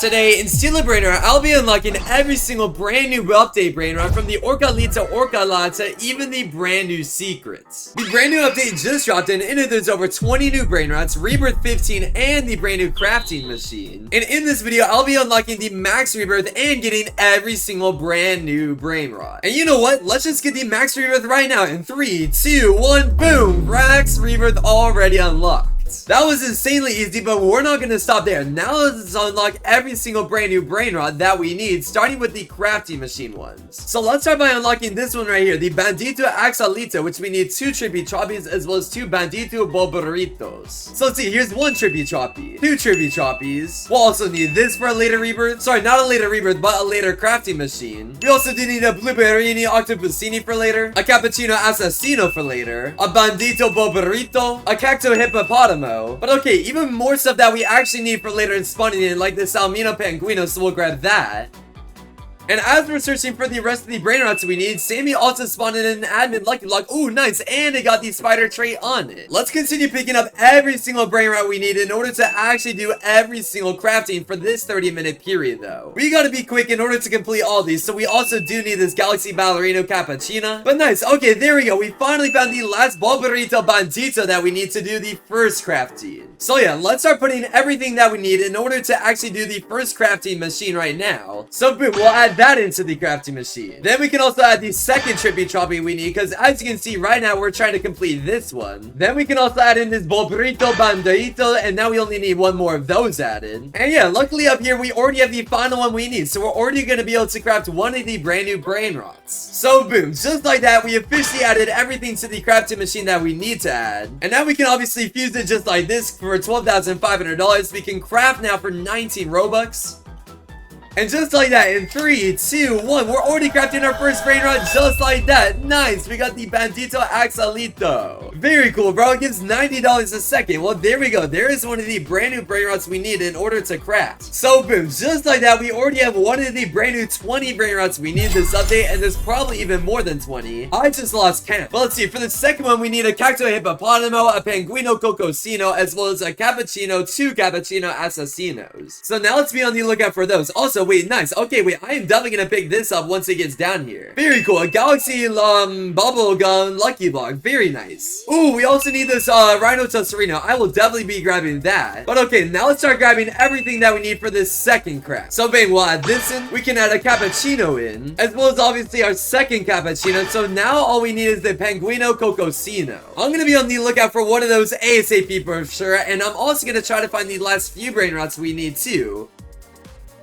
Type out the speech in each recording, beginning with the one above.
Today, in Steal Brainrot, I'll be unlocking every single brand new update Brainrot from the Orca-Lita Orca-La to even the brand new secrets. The brand new update just dropped and in it there's over 20 new Brainrots, Rebirth 15, and the brand new crafting machine. And in this video, I'll be unlocking the max rebirth and getting every single brand new Brainrot. And you know what? Let's just get the max rebirth right now in 3, 2, 1, boom! Max rebirth already unlocked. That was insanely easy, but we're not going to stop there. Now let's unlock every single brand new Brainrot that we need, starting with the crafting machine ones. So let's start by unlocking this one right here, the Bandito Axolita, which we need 2 Trippy Choppies as well as 2 Bandito Boberitos. So let's see, here's 1 Trippy Choppy, 2 Trippy Choppies. We'll also need this for a later rebirth. Sorry, not a later rebirth, but a later crafting machine. We also do need a Blueberrini Octopusini for later, a Cappuccino Assassino for later, a Bandito Boberito, a Cacto Hippopotamo. But okay, even more stuff that we actually need for later in spawning in, like the Salmino Penguino, so we'll grab that. And as we're searching for the rest of the Brainrots we need, Sammy also spawned in an admin Lucky Block. Ooh, nice. And it got the spider trait on it. Let's continue picking up every single Brainrot we need in order to actually do every single crafting for this 30-minute period, though. We gotta be quick in order to complete all these, so we also do need this Galaxy Ballerino Cappuccina. But nice. Okay, there we go. We finally found the last Boberito Bandito that we need to do the first crafting. So yeah, let's start putting everything that we need in order to actually do the first crafting machine right now. So boom, we'll add that into the crafting machine. Then we can also add the second Trippy Choppy we need, because as you can see right now, we're trying to complete this one. Then we can also add in this Boberito Bandito, and now we only need 1 more of those added. And yeah, luckily up here, we already have the final one we need, so we're already going to be able to craft 1 of the brand new Brainrots. So boom, just like that, we officially added everything to the crafting machine that we need to add. And now we can obviously fuse it just like this for $12,500. We can craft now for 19 Robux. And just like that, in 3, 2, 1, we're already crafting our first Brainrot just like that. Nice, we got the Bandito Axolito. Very cool, bro. It gives $90 a second. Well, there we go. There is one of the brand new Brainrots we need in order to craft. So, boom, just like that, we already have one of the brand new 20 Brainrots we need this update, and there's probably even more than 20. I just lost count. But let's see, for the second one, we need a Cacto Hippopotamo, a Penguino Cocosino, as well as a Cappuccino, 2 Cappuccino Assassinos. So now let's be on the lookout for those. Also, wait, nice. Okay, wait, I am definitely gonna pick this up once it gets down here. Very cool. A Galaxy Bubblegum Lucky Block. Very nice. Ooh, we also need this Rhino Tosserino. I will definitely be grabbing that. But okay, now let's start grabbing everything that we need for this second craft. So bang, we'll add this in. We can add a Cappuccino in, as well as obviously our second Cappuccino. So now all we need is the Penguino Cocosino. I'm gonna be on the lookout for one of those ASAP for sure, and I'm also gonna try to find the last few Brainrots we need too.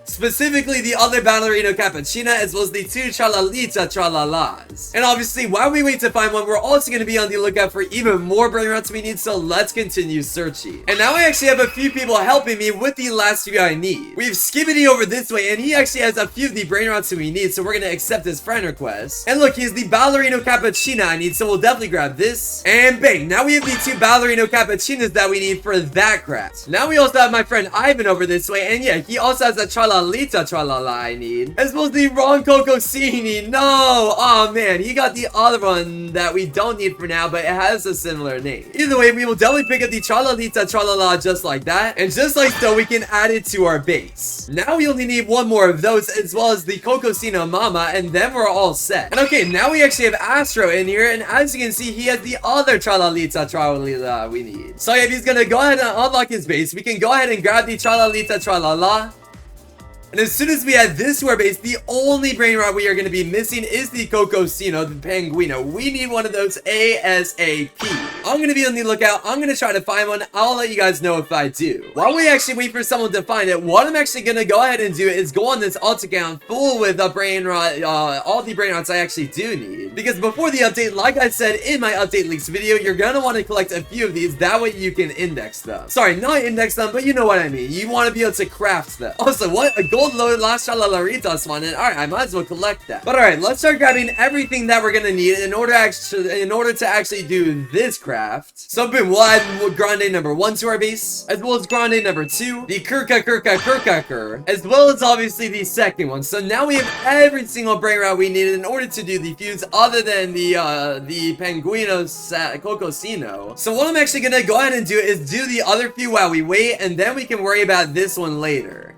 Specifically the other Ballerino Cappuccina, as well as the 2 Chalalita Tralalas. And obviously, while we wait to find one, we're also going to be on the lookout for even more Brainrots we need, so let's continue searching. And now I actually have a few people helping me with the last few I need. We have Skibbity over this way, and he actually has a few of the Brainrots we need, so we're going to accept his friend request. And look, he's the Ballerino Cappuccina I need, so we'll definitely grab this. And bang, now we have the 2 Ballerino Cappuccinas that we need for that craft. Now we also have my friend Ivan over this way, and yeah, he also has a Chalalita Tralala I need, as well as the Ron Cocosini. No! Oh man, he got the other one that we don't need for now, but it has a similar name. Either way, we will definitely pick up the Chalalita Tralala just like that, and just like so, we can add it to our base. Now we only need 1 more of those, as well as the Cocosino Mama, and then we're all set. And okay, now we actually have Astro in here, and as you can see, he has the other Chalalita Tralala we need. So if he's gonna go ahead and unlock his base, we can go ahead and grab the Chalalita Tralala. And as soon as we add this to our base, the only Brainrot we are going to be missing is the Cocosino, the Penguino. We need one of those ASAP. I'm going to be on the lookout. I'm going to try to find one. I'll let you guys know if I do. While we actually wait for someone to find it, what I'm actually going to go ahead and do is go on this alt account full with a Brainrot, all the Brainrots I actually do need. Because before the update, like I said in my update leaks video, you're going to want to collect a few of these. That way you can index them. Sorry, not index them, but you know what I mean. You want to be able to craft them. Also, what? A gold load last Chalalita spawn in. Alright, I might as well collect that. But alright, let's start grabbing everything that we're gonna need in order to actually do this craft. So boom, we'll add Grande number 1 to our base, as well as Grande number 2, the Kurka, as well as obviously the second one. So now we have every single Brainrot we needed in order to do the fuse, other than the Penguino Cocosino. So what I'm actually gonna go ahead and do is do the other few while we wait, and then we can worry about this one later.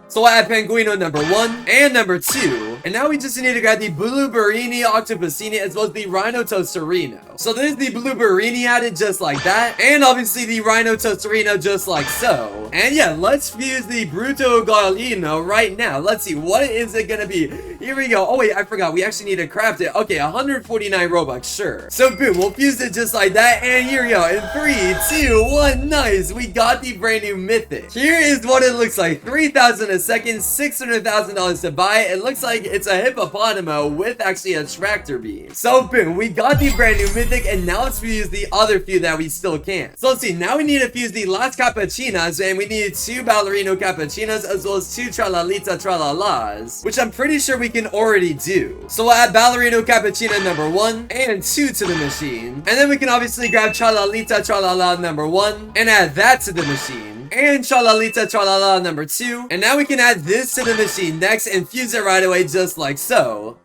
So we'll add Penguino number 1 and number 2. And now we just need to grab the Blueberrini Octopusini as well as the Rhino Toasterino. So there's the Blueberrini added just like that. And obviously the Rhino Toasterino just like so. And yeah, let's fuse the Bruto Gallino right now. Let's see, what is it gonna be? Here we go. Oh wait, I forgot. We actually need to craft it. Okay, 149 Robux, sure. So boom, we'll fuse it just like that. And here we go. In 3, 2, 1, nice. We got the brand new Mythic. Here is what it looks like. 3,000 a second, $600,000 to buy. It looks like it's a hippopotamo with actually a tractor beam. So boom, we got the brand new Mythic, and now let's fuse the other few that we still can. So let's see, now we need to fuse the Las Cappuccinas, and we need 2 Ballerino Cappuccinas as well as 2 Tralalita Tralalas, which I'm pretty sure we can already do. So we'll add Ballerino Cappuccino number 1 and 2 to the machine. And then we can obviously grab Tralalita Tralala number 1 and add that to the machine. And Tralalita Tralala number 2. And now we can add this to the machine next and fuse it right away just like so.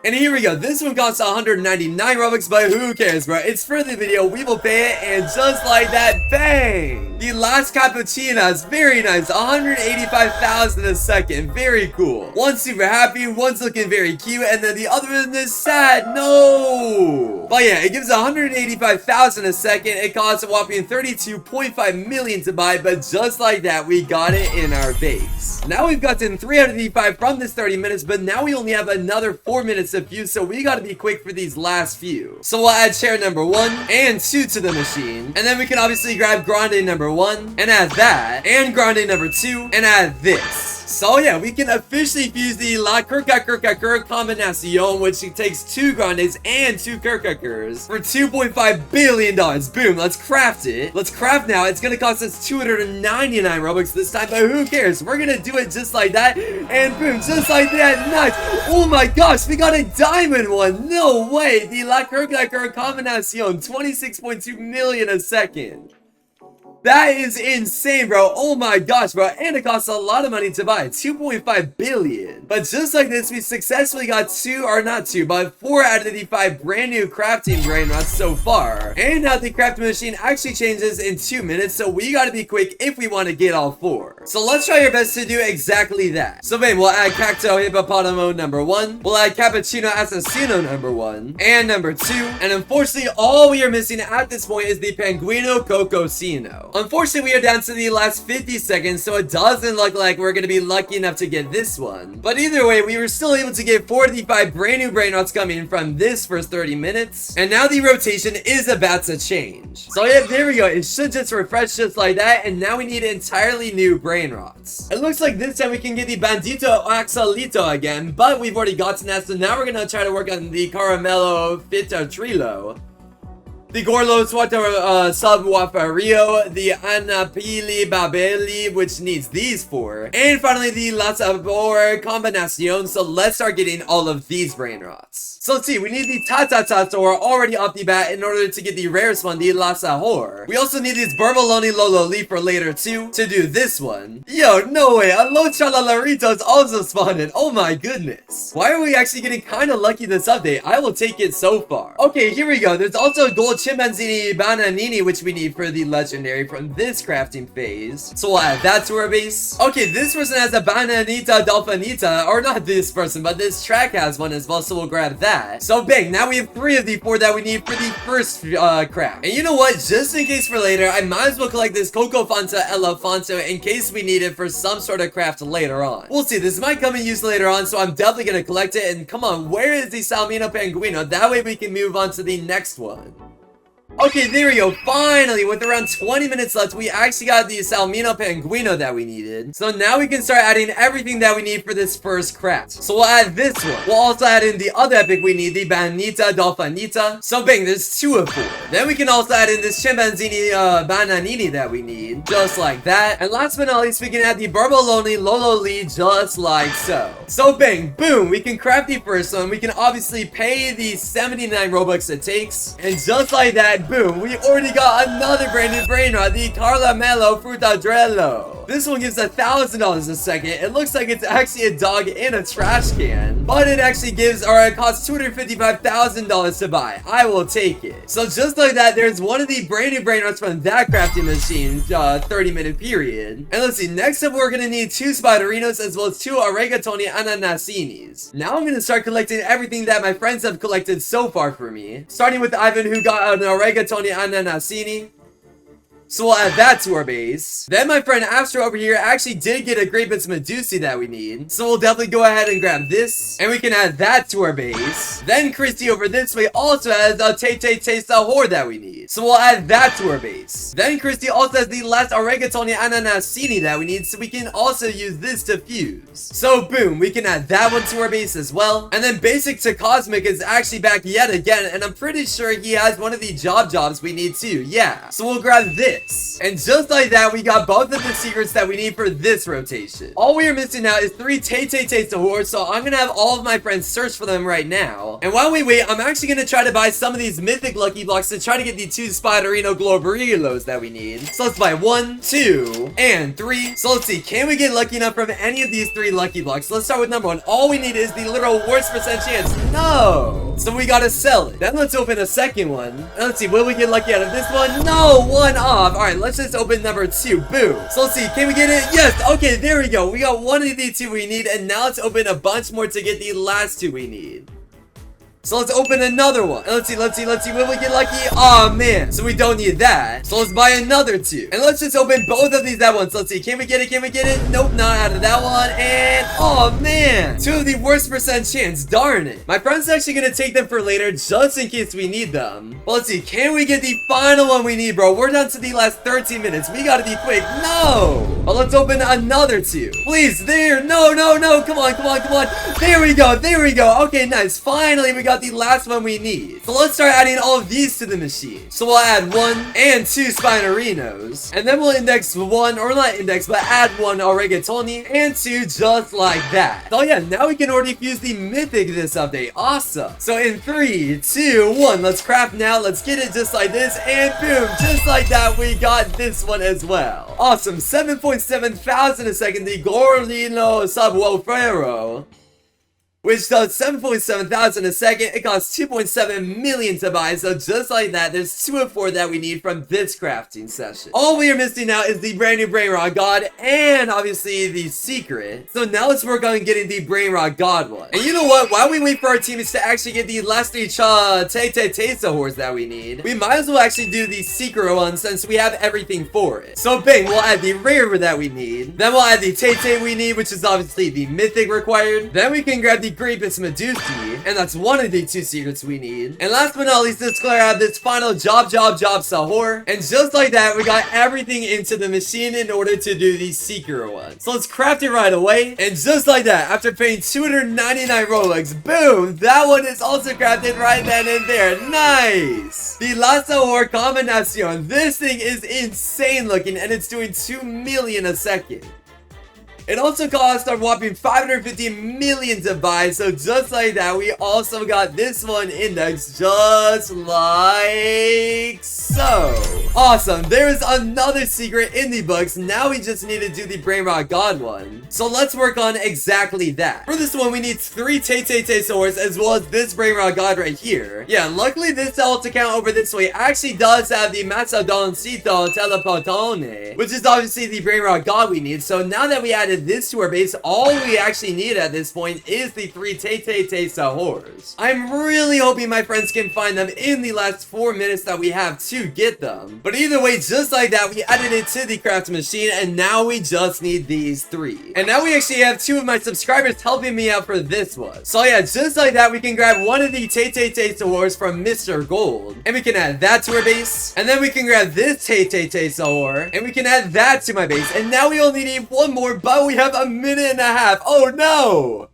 And here we go. This one costs 199 Robux, but who cares, bro? It's for the video. We will pay it, and just like that, bang! The last Cappuccinas, very nice. 185,000 a second. Very cool. One's super happy, one's looking very cute, and then the other one is sad. No! But yeah, it gives 185,000 a second. It costs a whopping 32.5 million to buy, but just like that, we got it in our base. Now we've gotten 385 from this 30 minutes, but now we only have another 4 minutes of fuse, so we gotta be quick for these last few. So we'll add chair number 1 and 2 to the machine, and then we can obviously grab grande number 1 and add that, and grande number 2 and add this. So yeah, we can officially fuse the La Kurka combinacion, which takes 2 grandes and 2 kurkakers for $2.5 billion. Boom, let's craft it. Let's craft now. It's gonna cost us 299 Robux this time, but who cares? We're gonna do it just like that, and boom, just like that. Nice. Oh my gosh, we got a diamond one. No way. The La Kurka combinacion, 26.2 million a second. That is insane, bro. Oh my gosh, bro. And it costs a lot of money to buy. 2.5 billion. But just like this, we successfully got 4 out of the 5 brand new crafting brainrots so far. And now the crafting machine actually changes in 2 minutes, so we gotta be quick if we want to get all 4. So let's try our best to do exactly that. So bam, we'll add Cacto Hippopotamo number 1. We'll add Cappuccino Assassino number 1. And number 2. And unfortunately, all we are missing at this point is the Penguino Cocosino. Unfortunately, we are down to the last 50 seconds, so it doesn't look like we're going to be lucky enough to get this one. But either way, we were still able to get 45 brand new brainrots coming from this first 30 minutes. And now the rotation is about to change. So yeah, there we go. It should just refresh just like that. And now we need entirely new brainrots. It looks like this time we can get the Bandito Axolito again, but we've already gotten that. So now we're going to try to work on the Caramello Fitatrilo, the Gorlo Suato Subwafario, the Anapili Babeli, which needs these 4, and finally the La Sabor Combinacion. So let's start getting all of these brainrots. So let's see, we need the Tatatator already off the bat in order to get the rarest one, the La Sahor. We also need this Burbaloni Lololi for later too, to do this one. Yo, no way, a Lo Chalalarito is also spawned. Oh my goodness. Why are we actually getting kind of lucky this update? I will take it so far. Okay, here we go. There's also a gold Chimpanzini Bananini, which we need for the legendary from this crafting phase. So we'll add that to our base. Okay, this person has a Bananita Dolphinita, or not this person, but this track has one as well, so we'll grab that. So bang, now we have 3 of the 4 that we need for the first craft. And you know what, just in case for later, I might as well collect this Coco Fanta Elefanto in case we need it for some sort of craft later on. We'll see, this might come in use later on, so I'm definitely gonna collect it. And come on, where is the Salmino Penguino? That way we can move on to the next one. Okay, there we go. Finally, with around 20 minutes left, we actually got the Salmino Penguino that we needed. So now we can start adding everything that we need for this first craft. So we'll add this one. We'll also add in the other epic we need, the Banita Dolphinita. So bang, there's 2 of 4. Then we can also add in this Chimpanzini Bananini that we need, just like that. And last but not least, we can add the Barbaloni Lololi, just like so. So bang, boom, we can craft the first one. We can obviously pay the 79 Robux it takes. And just like that, boom, we already got another brand new brainrot, the Caramello Frutadrello. Whoa! This one gives $1,000 a second. It looks like it's actually a dog in a trash can. But it actually gives, or it costs $255,000 to buy. I will take it. So just like that, there's one of the brand new brainrots from that crafting machine, 30-minute period. And let's see, next up we're gonna need 2 spiderinos as well as 2 oregatoni ananasinis. Now I'm gonna start collecting everything that my friends have collected so far for me. Starting with Ivan, who got an oregatoni ananasini. So we'll add that to our base. Then my friend Astro over here actually did get a Great Bits Medusi that we need. So we'll definitely go ahead and grab this. And we can add that to our base. Then Christy over this way also has a Taste Sahur that we need. So we'll add that to our base. Then Christy also has the last Oregatoni Ananasini that we need. So we can also use this to fuse. So boom, we can add that one to our base as well. And then Basic to Cosmic is actually back yet again. And I'm pretty sure he has one of the jobs we need too. Yeah. So we'll grab this. And just like that, we got both of the secrets that we need for this rotation. All we are missing now is 3 Sahur, so I'm gonna have all of my friends search for them right now. And while we wait, I'm actually gonna try to buy some of these mythic lucky blocks to try to get the 2 Spiderino Globerillos that we need. So let's buy 1, 2, and 3. So let's see, can we get lucky enough from any of these 3 lucky blocks? Let's start with number 1. All we need is the literal worst percent chance. No! So we gotta sell it. Then let's open a second one. And let's see, will we get lucky out of this one? No! 1 off. Alright, let's just open number 2. Boom. So let's see, can we get it? Yes! Okay, there we go. We got one of the 2 we need, and now let's open a bunch more to get the last 2 we need. So let's open another one. And let's see. Will we get lucky? Oh man. So we don't need that. So let's buy another 2. And let's just open both of these at once. Let's see. Can we get it? Nope, not out of that one. And oh man. 2 of the worst percent chance. Darn it. My friend's actually gonna take them for later just in case we need them. But let's see. Can we get the final one we need, bro? We're down to the last 13 minutes. We gotta be quick. No. But let's open another 2. Please, there. No. Come on. There we go. Okay, nice. Finally, we got the last one we need. So let's start adding all of these to the machine. So we'll add 1 and 2 Spinerinos. And then we'll index 1, or not index, but add 1 Oregatoni and 2 just like that. So yeah, now we can already fuse the mythic this update. Awesome. So in 3, 2, 1, let's craft now. Let's get it just like this. And boom, just like that, we got this one as well. Awesome. 7.7 thousand a second. The Gorlino Subwoofero, which does 7.7 thousand a second. It costs 2.7 million to buy. So just like that, there's 2 of 4 that we need from this crafting session. All we are missing now is the brand new Brainrot God and obviously the secret. So now let's work on getting the Brainrot God one. And you know what? While we wait for our teammates to actually get the last 3 Sahurs that we need, we might as well actually do the secret one since we have everything for it. So bang, we'll add the rare that we need. Then we'll add the Tay we need, which is obviously the mythic required. Then we can grab the Great Bits Medusi, and that's one of the 2 secrets we need. And last but not least, let's go have this final job Sahur. And just like that, we got everything into the machine in order to do the secret one. So let's craft it right away. And just like that, after paying 299 Robux, boom, that one is also crafted right then and there. Nice! The last Sahur combination. This thing is insane looking, and it's doing 2 million a second. It also cost a whopping 550 million to buy, so just like that, we also got this one indexed just like so. Awesome, there's another secret in the books. Now we just need to do the Brainrot God one. So let's work on exactly that. For this one, we need 3 Sahurs as well as this Brainrot God right here. Yeah, luckily this alt account over this way actually does have the Mazadoncito Telepotone, which is obviously the Brainrot God we need. So now that we added this to our base, all we actually need at this point is the 3 Sahurs. I'm really hoping my friends can find them in the last 4 minutes that we have to get them. But either way, just like that, we added it to the craft machine, and now we just need these 3. And now we actually have 2 of my subscribers helping me out for this one. So yeah, just like that, we can grab one of the Sahurs from Mr. Gold, and we can add that to our base. And then we can grab this Sahur, and we can add that to my base. And now we only need 1 more, but we have a minute and a half. Oh no!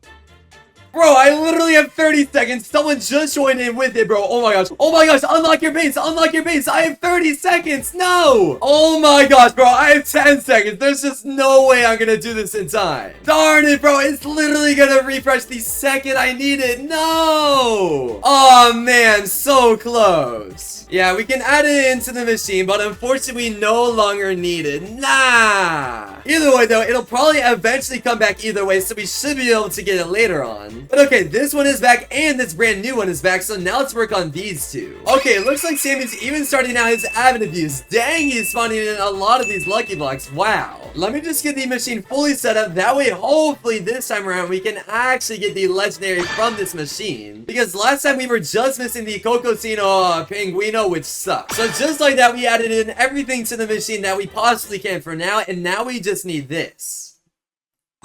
Bro, I literally have 30 seconds. Someone just joined in with it, bro. Oh my gosh. Oh my gosh. Unlock your base. Unlock your base. I have 30 seconds. No. Oh my gosh, bro. I have 10 seconds. There's just no way I'm gonna do this in time. Darn it, bro. It's literally gonna refresh the second I need it. No. Oh man, so close. Yeah, we can add it into the machine, but unfortunately we no longer need it. Nah. Either way though, it'll probably eventually come back either way, so we should be able to get it later on. But okay, this one is back and this brand new one is back, so now let's work on these two. Okay, it looks like Sammy's even starting out his admin views. Dang, he's spawning in a lot of these lucky blocks. Wow. Let me just get the machine fully set up. That way, hopefully this time around, we can actually get the legendary from this machine. Because last time we were just missing the Cocosino Pinguino, which sucks. So just like that, we added in everything to the machine that we possibly can for now, and now we just need this.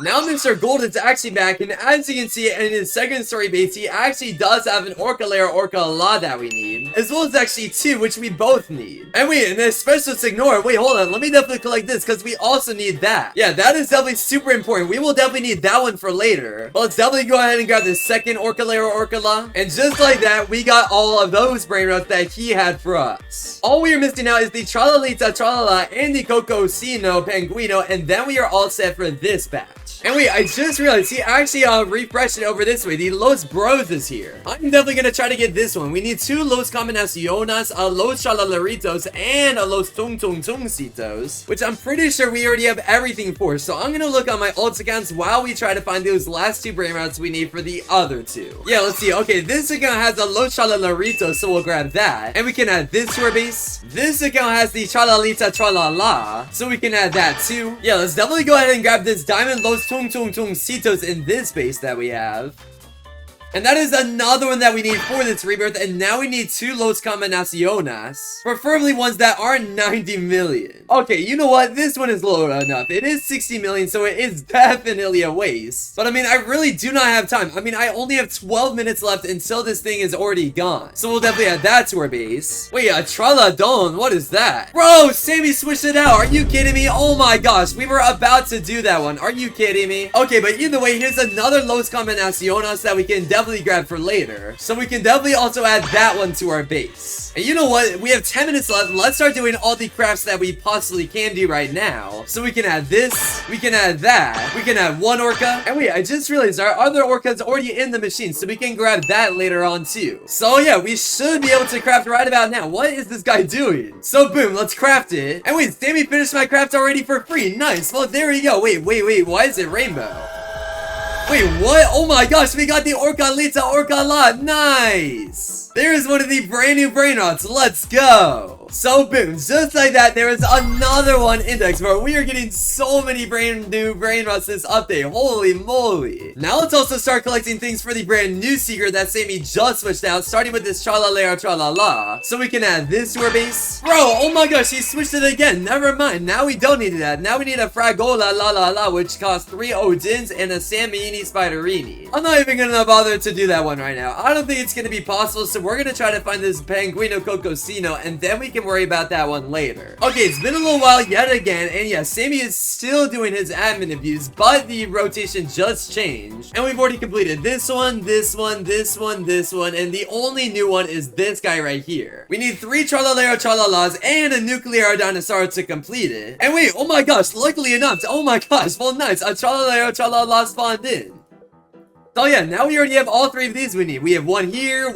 Now Mr. Gold is actually back, and as you can see in his second story base, he actually does have an Orca Lair Orca La that we need, as well as actually two, which we both need. And wait, and this specialist ignore. Wait, hold on. Let me definitely collect this, because we also need that. Yeah, that is definitely super important. We will definitely need that one for later. But let's definitely go ahead and grab the second Orca Lair Orca La. And just like that, we got all of those brain rots that he had for us. All we are missing now is the Tralalita Tralala and the Cocosino Pinguino, and then we are all set for this batch. And wait, I just realized he actually refreshed it over this way. The Los Bros is here. I'm definitely gonna try to get this one. We need two Los Combinaciones, a Los Chalalaritos, and a Los Tung Tung Tungcitos, which I'm pretty sure we already have everything for. So I'm gonna look on my alt accounts while we try to find those last two brain rots we need for the other two. Yeah, let's see. Okay, this account has a Los Chalalaritos, so we'll grab that. And we can add this to our base. This account has the Chalalita Tralala, so we can add that too. Yeah, let's definitely go ahead and grab this Diamond Los Tung Tung Tungcitos in this base that we have. And that is another one that we need for this rebirth. And now we need two Los Combinaciones. Preferably ones that are 90 million. Okay, you know what? This one is low enough. It is 60 million, so it is definitely a waste. But I mean, I really do not have time. I mean, I only have 12 minutes left until this thing is already gone. So we'll definitely add that to our base. Wait, a Traladon? What is that? Bro, Sammy switched it out. Are you kidding me? Oh my gosh, we were about to do that one. Are you kidding me? Okay, but either way, here's another Los Combinaciones that we can definitely grab for later. So we can definitely also add that one to our base. And you know what? We have 10 minutes left. Let's start doing all the crafts that we possibly can do right now. So we can add this. We can add that. We can add one orca. And wait, I just realized our other orca is already in the machine. So we can grab that later on too. So yeah, we should be able to craft right about now. What is this guy doing? So boom, let's craft it. And wait, Sammy finished my craft already for free. Nice. Well, there we go. Wait. Why is it rainbow? Wait, what? Oh my gosh, we got the Orca Lita Orca La. Nice. There's one of the brand new brain rots. Let's go. So boom, just like that, there is another one index where we are getting so many brand new brain rots this update. Holy moly. Now let's also start collecting things for the brand new secret that Sammy just switched out, starting with this Tralalera Tralala. So we can add this to our base. Bro, oh my gosh, he switched it again. Never mind. Now we don't need that. Now we need a Fragola La La La, which costs 3 Odins and a Samini Spiderini. I'm not even gonna bother to do that one right now. I don't think it's gonna be possible, so we're gonna try to find this Pinguino Cocosino, and then we can worry about that one later. Okay, it's been a little while yet again, and yeah, Sammy is still doing his admin reviews, but the rotation just changed, and we've already completed this one, this one, this one, this one, and the only new one is this guy right here. We need 3 Tralalero Tralalas and a Nuclear Dinosaur to complete it. And wait, oh my gosh, luckily enough, oh my gosh, well nice, a Tralalero Tralala spawned in. So yeah, now we already have all 3 of these we need. We have one here,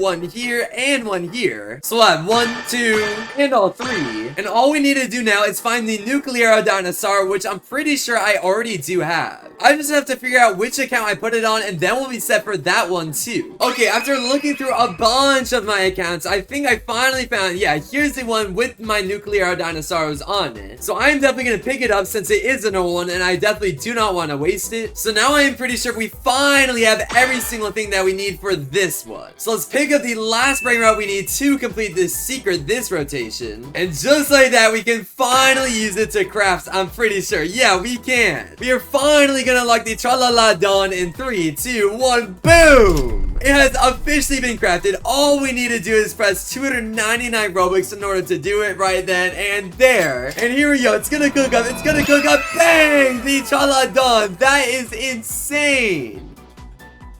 and one here. So we'll have 1, 2, and all 3. And all we need to do now is find the Nuclear Dinosaur, which I'm pretty sure I already do have. I just have to figure out which account I put it on, and then we'll be set for that one too. Okay, after looking through a bunch of my accounts, I think I finally found, yeah, here's the one with my Nuclear Dinosaurs on it. So I'm definitely going to pick it up since it is a normal one, and I definitely do not want to waste it. So now I am pretty sure we finally have every single thing that we need for this one. So let's pick up the last brain rot we need to complete this secret this rotation. And just like that, we can finally use it to craft, I'm pretty sure. Yeah, we can. We are finally gonna unlock the Tralala Dawn in 3, 2, 1, boom! It has officially been crafted. All we need to do is press 299 Robux in order to do it right then and there. And here we go. It's gonna cook up. It's gonna cook up. Bang! The Tralala Dawn. That is insane.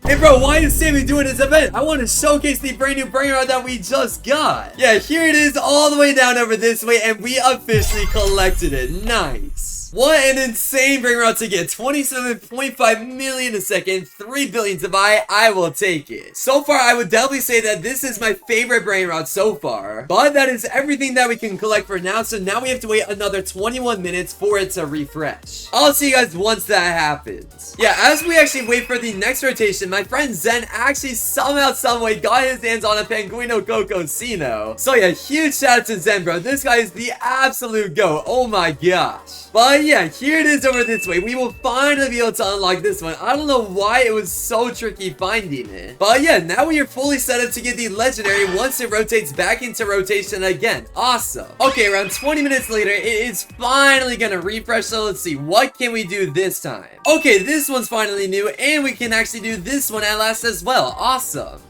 Hey bro, why is Sammy doing this event? I want to showcase the brand new brainrot that we just got. Yeah, here it is all the way down over this way, and we officially collected it. Nice. What an insane brainrot to get. 27.5 million a second, 3 billion to buy. I will take it. So far, I would definitely say that this is my favorite brainrot so far. But that is everything that we can collect for now. So now we have to wait another 21 minutes for it to refresh. I'll see you guys once that happens. Yeah, as we actually wait for the next rotation, my friend Zen actually somehow, someway got his hands on a Penguino Cocosino. So yeah, huge shout out to Zen, bro. This guy is the absolute GOAT. Oh my gosh. But yeah, here it is over this way. We will finally be able to unlock this one. I don't know why it was so tricky finding it. But yeah, now we are fully set up to get the legendary once it rotates back into rotation again. Awesome. Okay, around 20 minutes later, it is finally gonna refresh. So let's see, what can we do this time? Okay, this one's finally new, and we can actually do this one at last as well. Awesome.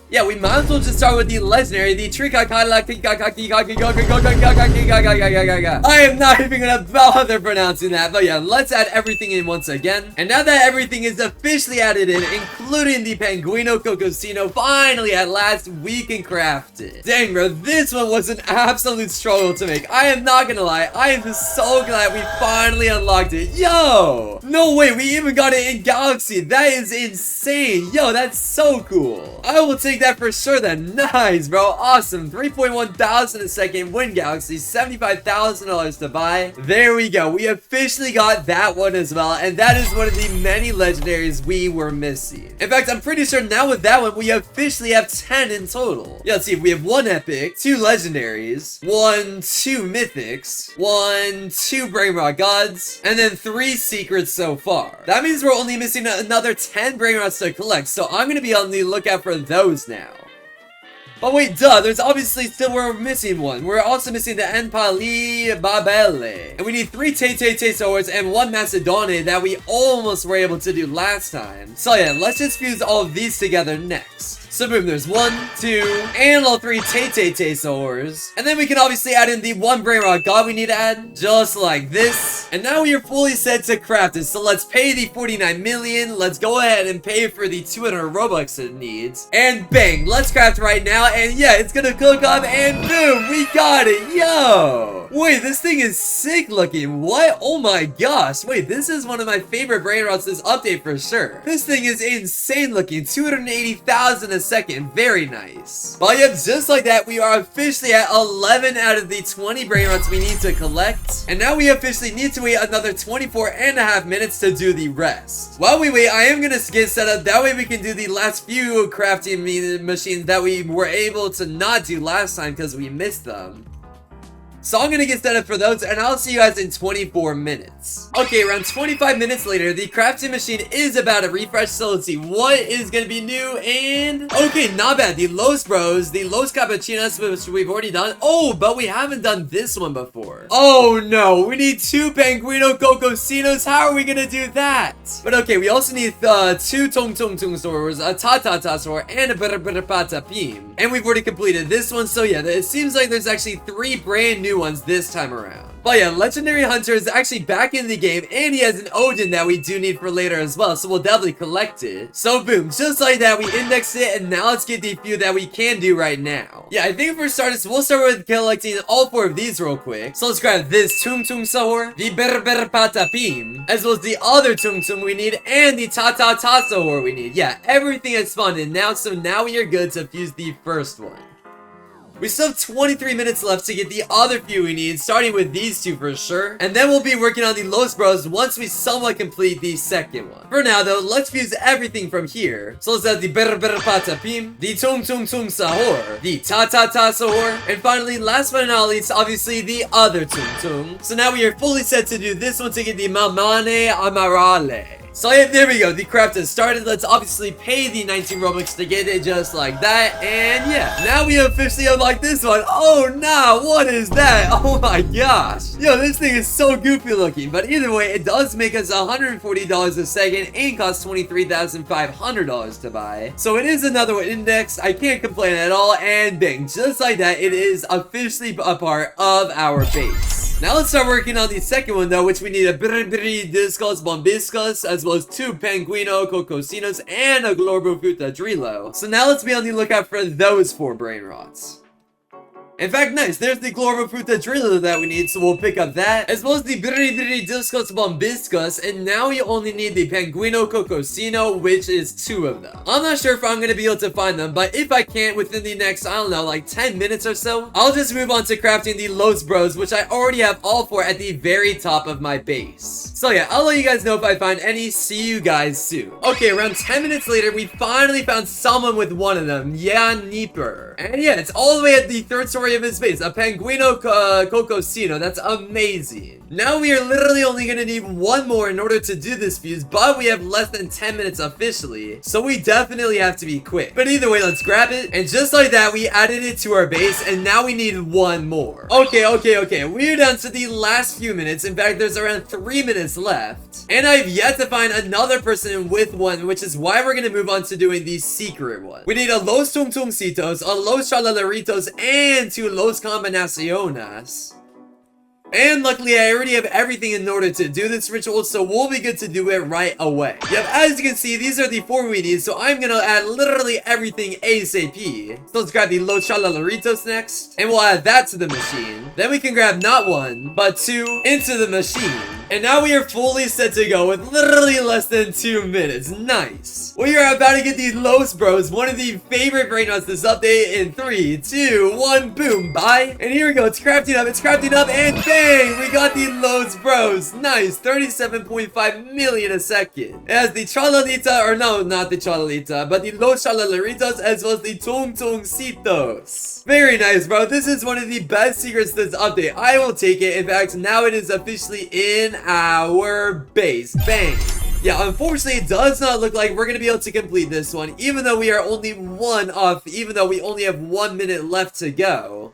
Yeah, we might as well just start with the legendary, the trick. I am not even gonna bother pronouncing that, but yeah, let's add everything in once again. And now that everything is officially added in, including the Penguino Cocosino, finally at last we can craft it. Dang bro, this one was an absolute struggle to make. I am not gonna lie, I am just so glad we finally unlocked it. Yo, no way, we even got it in Galaxy. That is insane. Yo, that's so cool. I will take that for sure then. Nice bro, awesome. 3.1 thousand a second, win Galaxy, $75,000 to buy. There we go, we officially got that one as well, and that is one of the many legendaries we were missing. In fact, I'm pretty sure now with that one we officially have 10 in total. Yeah, let's see, we have 1 epic, 2 legendaries, 2 mythics, 2 brainrot gods, and then 3 secrets so far. That means we're only missing another 10 brainrots to collect, so I'm gonna be on the lookout for those now. But wait, duh, there's obviously still, we're missing one. We're also missing the Enpali Babele. And we need 3 Tay swords and 1 Macedone that we almost were able to do last time. So yeah, let's just fuse all of these together next. So boom, there's 1, 2, and all 3 Tay swords. And then we can obviously add in the 1 brainrot god we need to add, just like this. And now we are fully set to craft it. So let's pay the 49 million. Let's go ahead and pay for the 200 Robux it needs. And bang, let's craft right now. And yeah, it's gonna cook up, and boom, we got it. Yo, wait, this thing is sick looking. What? Oh my gosh. Wait, this is one of my favorite brainrots this update for sure. This thing is insane looking. 280,000 a second. Very nice. But yeah, just like that, we are officially at 11 out of the 20 brainrots we need to collect. And now we officially need to wait another 24.5 minutes to do the rest. While we wait, I am gonna get set up. That way we can do the last few crafting machines that we were able to not do last time because we missed them. So I'm gonna get set up for those, and I'll see you guys in 24 minutes. Okay, around 25 minutes later, the crafting machine is about to refresh, so let's see what is gonna be new. And okay, not bad. The Los Bros, the Los Cappuccinos, which we've already done. Oh, but we haven't done this one before. Oh no, we need 2 Penguino Cocosinos. How are we gonna do that? But okay, we also need 2 Tung Tung Tung swords, a Ta sword, and a Pata Pim. And we've already completed this one, so yeah, it seems like there's actually 3 brand new ones this time around. But yeah, Legendary Hunter is actually back in the game, and he has an Odin that we do need for later as well, so we'll definitely collect it. So boom, just like that, we indexed it, and now let's get the few that we can do right now. Yeah, I think for starters, we'll start with collecting all 4 of these real quick. So let's grab this Tung Tung Sahur, the Berber Patapim, as well as the other Tung Tung we need, and the Ta Sahur we need. Yeah, everything has spawned in now, so now we are good to fuse the first one. We still have 23 minutes left to get the other few we need, starting with these 2 for sure. And then we'll be working on the Los Bros once we somewhat complete the second one. For now though, let's fuse everything from here. So let's have the Berber Patapim, the Tung Tung Tung Sahur, the Ta Sahur, and finally, last but not least, obviously the other Tung Tung. So now we are fully set to do this one to get the Mamane Amarale. So yeah, there we go, the craft has started. Let's obviously pay the 19 Robux to get it just like that. And yeah, now we officially unlock this one. Oh nah, what is that? Oh my gosh. Yo, this thing is so goofy looking. But either way, it does make us $140 a second and costs $23,500 to buy. So it is another one indexed. I can't complain at all. And bang, just like that, it is officially a part of our base. Now let's start working on the second one though, which we need a brainrot bombiscus, as well as 2 penguino cocosinos and a glorbo. So now let's be on the lookout for those 4 brain rots. In fact, nice, there's the glorbo that we need, so we'll pick up that, as well as the brainrot bombiscus, and now we only need the penguino cocosino, which is 2 of them. I'm not sure if I'm gonna be able to find them, but if I can't within the next, I don't know, like 10 minutes or so, I'll just move on to crafting the Los Bros, which I already have all 4 at the very top of my base. So yeah, I'll let you guys know if I find any. See you guys soon. Okay, around 10 minutes later, we finally found someone with one of them. Yeah, Neeper. And yeah, it's all the way at the 3rd story of his base, a penguino cocosino. That's amazing. Now we are literally only gonna need 1 more in order to do this fuse, but we have less than 10 minutes officially, so we definitely have to be quick. But either way, let's grab it, and just like that, we added it to our base, and now we need 1 more. Okay, we're down to the last few minutes. In fact, there's around 3 minutes left, and I've yet to find another person with one, which is why we're gonna move on to doing the secret one. We need a Los Tungtungcitos, a Los Chalalaritos, and 2 Los Combinaciones. And luckily, I already have everything in order to do this ritual, so we'll be good to do it right away. Yep, as you can see, these are the 4 we need, so I'm gonna add literally everything ASAP. So let's grab the Los Chalalaritos next, and we'll add that to the machine. Then we can grab not 1, but 2 into the machine. And now we are fully set to go with literally less than 2 minutes. Nice. We are about to get these Los Bros, one of the favorite brain rots this update, in 3, 2, 1, boom, bye. And here we go, it's crafting up, and bang, we got the Los Bros. Nice, 37.5 million a second. It has the Chalalita, or no, not the Chalalita, but the Los Chalalaritos, as well as the Tungtungcitos. Very nice, bro. This is one of the best secrets this update. I will take it. In fact, now it is officially in our base. Bang. Yeah, unfortunately, it does not look like we're going to be able to complete this one, even though we are only 1 off, even though we only have 1 minute left to go.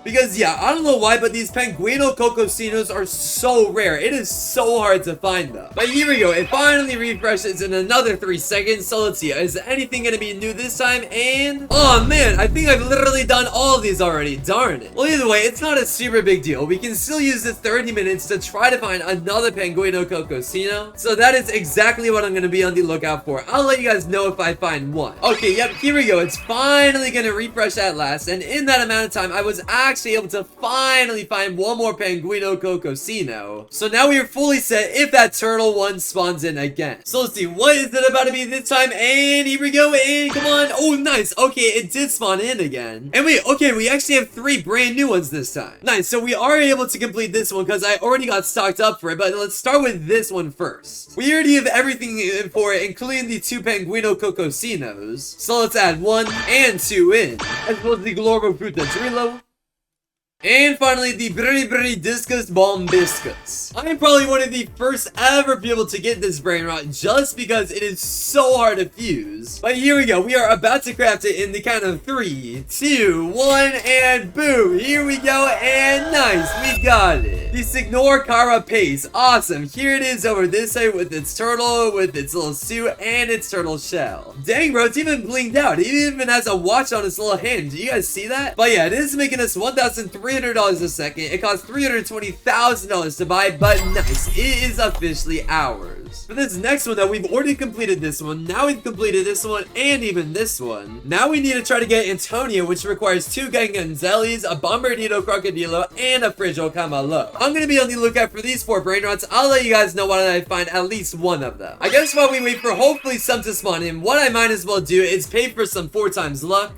Because, yeah, I don't know why, but these penguino cocosinos are so rare. It is so hard to find them. But here we go. It finally refreshes in another 3 seconds. So let's see. Is anything going to be new this time? And, oh man, I think I've literally done all of these already. Darn it. Well, either way, it's not a super big deal. We can still use this 30 minutes to try to find another penguino cocosino. So that is exactly what I'm going to be on the lookout for. I'll let you guys know if I find one. Okay, yep, here we go. It's finally going to refresh at last. And in that amount of time, I was actually able to finally find 1 more penguino cocosino. So now we are fully set if that turtle one spawns in again. So let's see, what is it about to be this time? And here we go, and come on. Oh, nice. Okay, it did spawn in again. And wait, okay, we actually have 3 brand new ones this time. Nice, so we are able to complete this one because I already got stocked up for it, but let's start with this one first. We already have everything in for it, including the 2 penguino cocosinos. So let's add 1 and 2 in, as well as the glorbo. And finally, the brainrot bombiscus. I am probably one of the first ever people to get this brain rot just because it is so hard to fuse. But here we go. We are about to craft it in the count of 3, 2, 1, and boom. Here we go, and nice. We got it. The Signor Carapace. Awesome. Here it is over this side with its turtle, with its little suit, and its turtle shell. Dang, bro. It's even blinked out. It even has a watch on its little hand. Do you guys see that? But yeah, it is making us $1,300 a second. It costs $320,000 to buy, but nice, it is officially ours. For this next one though, we've already completed this one. Now we've completed this one and even this one. Now we need to try to get Antonio, which requires 2 Ganganzellis, a Bombardito Crocodilo, and a Frigio Camalo. I'm gonna be on the lookout for these 4 brain rots. I'll let you guys know when I find at least one of them. I guess while we wait for hopefully some to spawn in, what I might as well do is pay for some 4 times luck.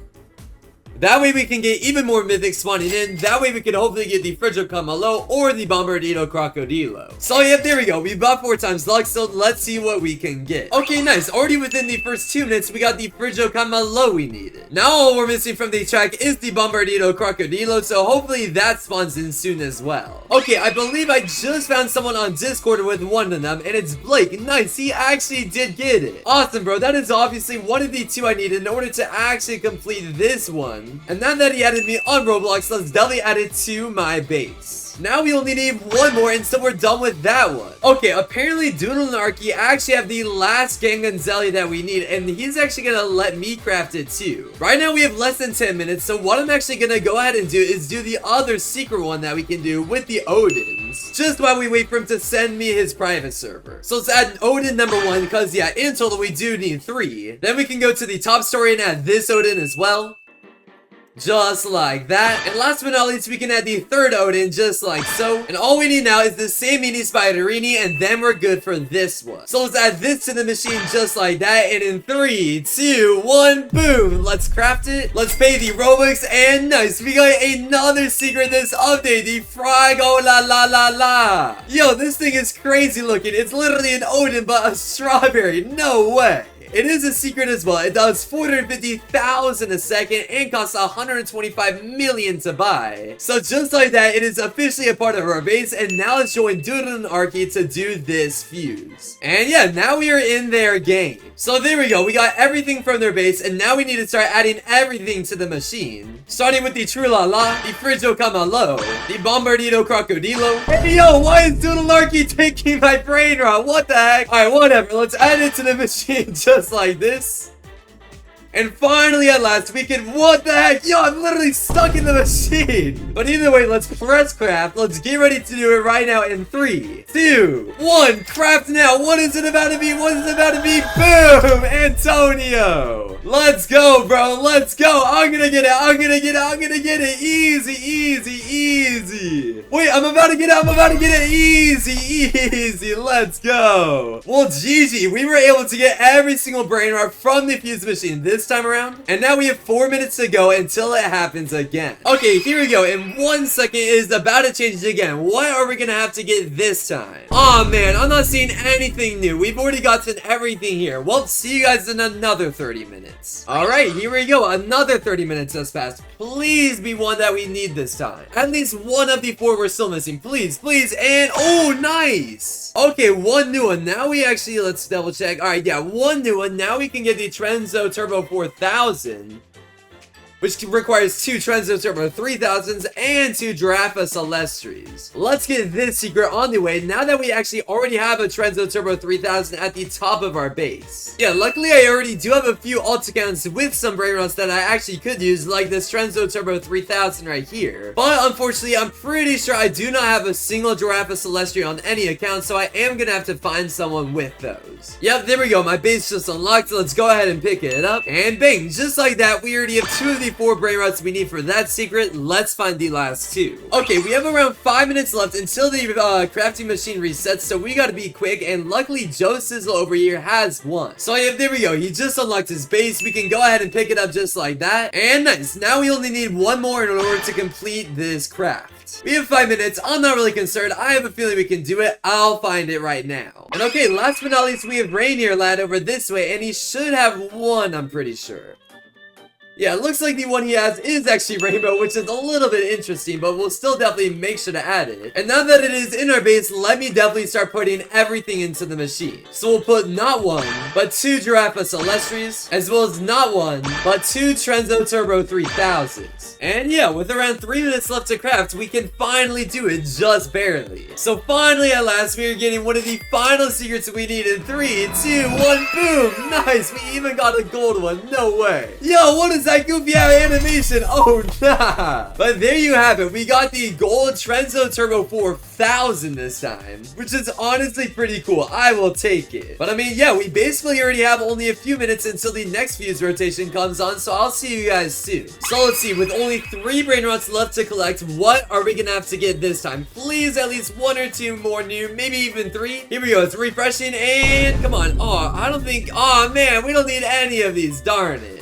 That way we can get even more mythics spawning in. That way we can hopefully get the Frigio Camalo or the Bombardito Crocodilo. So yeah, there we go. We bought 4 times luck, so let's see what we can get. Okay, nice. Already within the first 2 minutes, we got the Frigio Camalo we needed. Now all we're missing from the track is the Bombardito Crocodilo, so hopefully that spawns in soon as well. Okay, I believe I just found someone on Discord with one of them, and it's Blake. Nice, he actually did get it. Awesome, bro. That is obviously one of the 2 I need in order to actually complete this one. me. And now that he added me on Roblox, let's definitely add it to my base. Now we only need one more, and so we're done with that one. Okay, apparently Doodle and Arky actually have the last Gangan Zelly that we need, and he's actually gonna let me craft it too. Right now we have less than 10 minutes, so what I'm actually gonna go ahead and do is do the other secret one that we can do with the Odins, just while we wait for him to send me his private server. So let's add Odin number 1, because yeah, in total we do need 3. Then we can go to the top story and add this Odin as well. Just like that. And last but not least, we can add the third Odin just like so. And all we need now is the same mini Spiderini, and then we're good for this one. So let's add this to the machine just like that. And in 3, 2, 1, boom. Let's craft it. Let's pay the Robux, and nice. We got another secret in this update. The Frog, oh la la la la. Yo, this thing is crazy looking. It's literally an Odin, but a strawberry. No way. It is a secret as well. It does 450,000 a second and costs 125 million to buy. So just like that, it is officially a part of our base, and now let's join Doodle and Arky to do this fuse. And yeah, now we are in their game. So there we go. We got everything from their base, and now we need to start adding everything to the machine. Starting with the Trulala, the Frijo Camalo, the Bombardito Crocodilo. Hey yo, why is Doodle and Arky taking my brain rot? What the heck? Alright, whatever. Let's add it to the machine just like this. And finally, at last, we can, what the heck? Yo, I'm literally stuck in the machine. But either way, let's press craft. Let's get ready to do it right now in 3, 2, 1. Craft now. What is it about to be? What is it about to be? Boom! Antonio. Let's go, bro. Let's go. I'm gonna get it. I'm gonna get it. I'm gonna get it. Easy, easy, easy. Wait, I'm about to get it. I'm about to get it. Easy, easy. Let's go. Well, GG. We were able to get every single brain rot from the fuse machine this time around, and now we have 4 minutes to go until it happens again. Okay, here we go. In 1 second, it is about to change again. What are we gonna have to get this time? Oh man, I'm not seeing anything new. We've already gotten everything here. Well, see you guys in another 30 minutes. All right, here we go. Another 30 minutes has passed. Please be one that we need this time. At least one of the 4 we're still missing. Please, please, and oh, nice. Okay, one new one. Now we actually, let's double check. All right, yeah, one new one. Now we can get the Trenzo Turbo 4000, which requires 2 Trenzo Turbo 3000s and 2 Giraffa Celestries. Let's get this secret on the way now that we actually already have a Trenzo Turbo 3000 at the top of our base. Yeah, luckily I already do have a few alt accounts with some brain rots that I actually could use, like this Trenzo Turbo 3000 right here. But unfortunately, I'm pretty sure I do not have a single Giraffa Celestri on any account, so I am gonna have to find someone with those. Yep, there we go. My base just unlocked. Let's go ahead and pick it up. And bang, just like that, we already have 2 of the 4 brain rots we need for that secret. Let's find the last 2. Okay, we have around 5 minutes left until the crafting machine resets, so we gotta be quick, and luckily Joe Sizzle over here has one. So yeah, there we go. He just unlocked his base. We can go ahead and pick it up just like that. And nice. Now we only need 1 more in order to complete this craft. We have 5 minutes. I'm not really concerned. I have a feeling we can do it. I'll find it right now. And okay, last but not least, we have Rainier Lad over this way, and he should have 1, I'm pretty sure. Yeah, it looks like the one he has is actually Rainbow, which is a little bit interesting, but we'll still definitely make sure to add it. And now that it is in our base, let me definitely start putting everything into the machine. So we'll put not 1, but 2 Giraffa Celestries, as well as not 1, but 2 Trenzo Turbo 3000s. And yeah, with around 3 minutes left to craft, we can finally do it, just barely. So finally, at last, we are getting one of the final secrets we need in 3, 2, 1, boom! Nice, we even got a gold one, no way. Yo, what is that goofy animation? Oh nah. But there you have it. We got the gold Trenzo Turbo 4000 this time, which is honestly pretty cool. I will take it. But I mean, yeah, we basically already have only a few minutes until the next fuse rotation comes on, so I'll see you guys soon. So let's see, with only 3 brain rots left to collect, what are we gonna have to get this time? Please, at least 1 or 2 more new, maybe even 3. Here we go. It's refreshing, and come on. Oh, I don't think, oh man, we don't need any of these, darn it.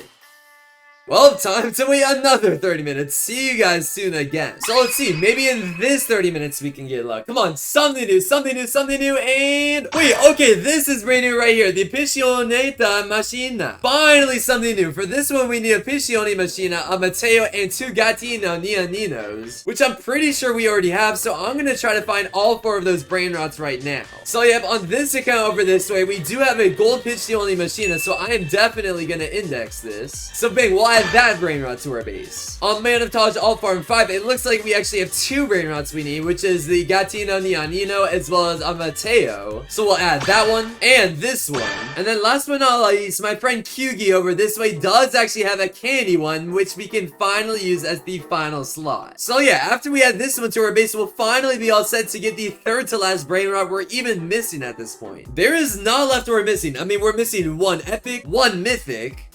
Well, time to wait another 30 minutes. See you guys soon again. So let's see, maybe in this 30 minutes we can get luck. Come on, something new, something new, something new, and wait, okay, this is brand new right here, the Piscioneta Machina. Finally something new. For this one, we need a Piscione Machina, a Mateo, and 2 Gattino Nianinos, which I'm pretty sure we already have, so I'm gonna try to find all 4 of those brain rots right now. So yep, on this account over this way, we do have a gold Piscione Machina, so I am definitely gonna index this. So bang, we'll add add that brainrot to our base. On Man of Taj All Farm 5, it looks like we actually have 2 brainrots we need, which is the Gatino Nianino as well as a Mateo. So we'll add that one and this one. And then last but not least, my friend Kyugi over this way does actually have a candy one, which we can finally use as the final slot. So yeah, after we add this one to our base, we'll finally be all set to get the third to last brainrot we're even missing at this point. There is not left we're missing. I mean, we're missing 1 epic, 1 mythic,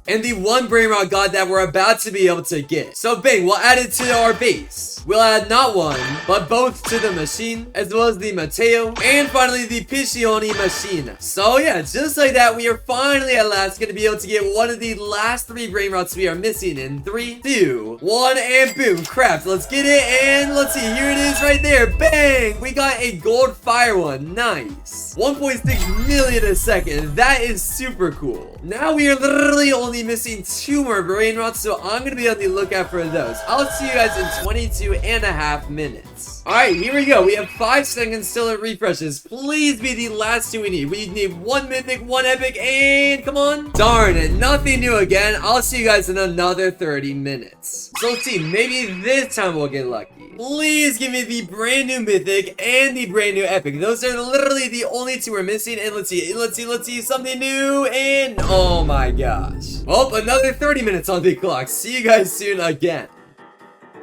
and the 1 brainrot god that we're about to be able to get. So bang, we'll add it to our base. We'll add not 1, but both to the machine, as well as the Mateo, and finally the Piccioni machine. So yeah, just like that, we are finally at last going to be able to get one of the last 3 brainrots we are missing in 3, 2, 1, and boom, craft. Let's get it, and let's see, here it is right there. Bang! We got a gold fire one. Nice. 1.6 million a second. That is super cool. Now we are literally only missing 2 more brainrots, so I'm gonna be on the lookout for those. I'll see you guys in 22.5 minutes. Alright, here we go. We have 5 seconds till it refreshes. Please be the last 2 we need. We need 1 mythic, 1 epic, and come on. Darn it, nothing new again. I'll see you guys in another 30 minutes. So let's see, maybe this time we'll get lucky. Please give me the brand new mythic and the brand new epic. Those are literally the only 2 we're missing. And let's see, something new, and oh my gosh. Well, another 30 minutes on the clock. See you guys soon again.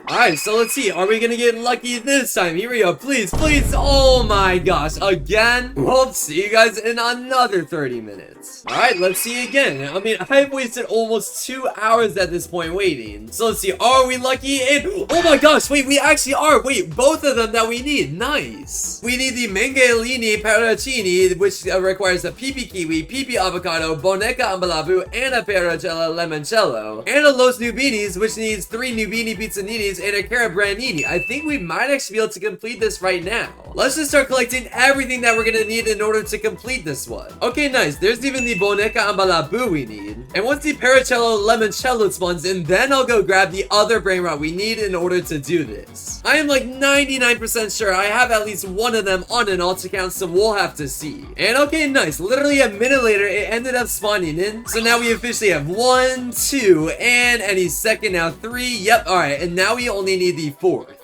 Alright, so let's see. Are we gonna get lucky this time? Here we go. Please, please. Oh my gosh. Again? Well, see you guys in another 30 minutes. Alright, let's see again. I mean, I've wasted almost 2 hours at this point waiting. So let's see. Are we lucky? And oh my gosh. Wait, we actually are. Wait, both of them that we need. Nice. We need the Mengelini Paracini, which requires a Pipi Kiwi, Pipi Avocado, Boneca Ambalabu, and a Paracella Limoncello. And a Los Nubinis, which needs 3 Nubini Pizzaninis and a Carabranini. I think we might actually be able to complete this right now. Let's just start collecting everything that we're gonna need in order to complete this one. Okay, nice. There's even the Boneca Ambalabu we need. And once the Paracello Limoncello spawns in, then I'll go grab the other brainrot we need in order to do this. I am like 99% sure I have at least one of them on an alt account, so we'll have to see. And okay, nice. Literally a minute later, it ended up spawning in. So now we officially have 1, 2, and any second now 3. Yep, alright. And now we only need the 4th.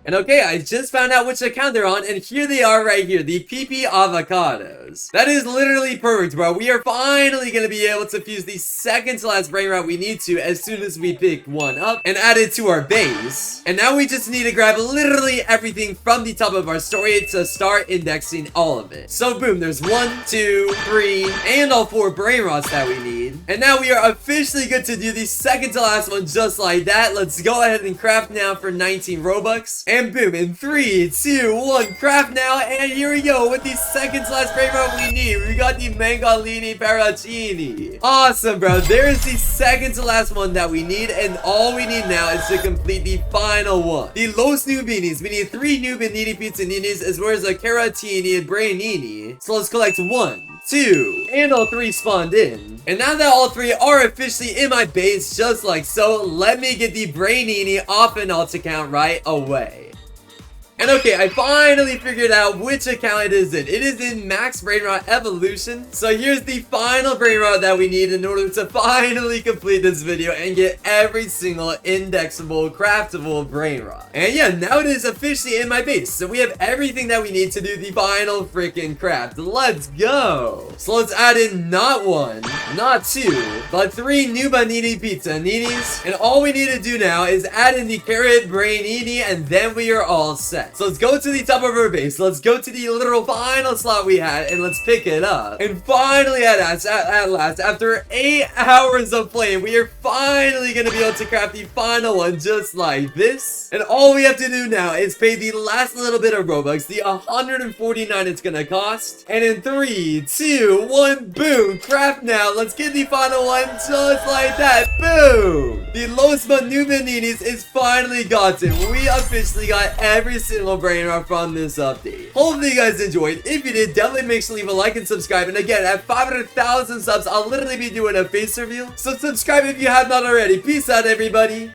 And okay, I just found out which account they're on, and here they are right here, the PP Avocados. That is literally perfect, bro. We are finally going to be able to fuse the second to last brainrot we need to as soon as we pick one up and add it to our base. And now we just need to grab literally everything from the top of our story to start indexing all of it. So boom, there's 1, 2, 3, and all 4 brainrots that we need. And now we are officially good to do the second to last one just like that. Let's go ahead and craft now for 19 Robux. And boom, in 3, 2, 1, craft now, and here we go with the second to last brainrot we need. We got the Mengalini Paracini. Awesome, bro. There's the second to last one that we need, and all we need now is to complete the final one. The Los Nubinis. We need 3 Nubinini Pizzaninis as well as a Caratini and Brainini. So let's collect 1, 2, and all 3 spawned in. And now that all 3 are officially in my base, just like so, let me get the Brainini off an alt account right away. And okay, I finally figured out which account it is in. It is in Max Brainrot Evolution. So here's the final brainrot that we need in order to finally complete this video and get every single indexable, craftable brainrot. And yeah, now it is officially in my base. So we have everything that we need to do the final freaking craft. Let's go. So let's add in not 1, not 2, but 3 new Banini Pizzaninis. And all we need to do now is add in the carrot Brainini, and then we are all set. So let's go to the top of our base. Let's go to the literal final slot we had, and let's pick it up. And finally, at last, after 8 hours of playing, we are finally going to be able to craft the final one just like this. And all we have to do now is pay the last little bit of Robux, the 149 it's going to cost. And in 3, 2, 1, boom, craft now. Let's get the final one just like that. Boom! The Los Manubininis is finally gotten. We officially got every single brainrot from this update. Hopefully you guys enjoyed. If you did, definitely make sure to leave a like and subscribe. And again, at 500,000 subs, I'll literally be doing a face reveal. So subscribe if you have not already. Peace out, everybody.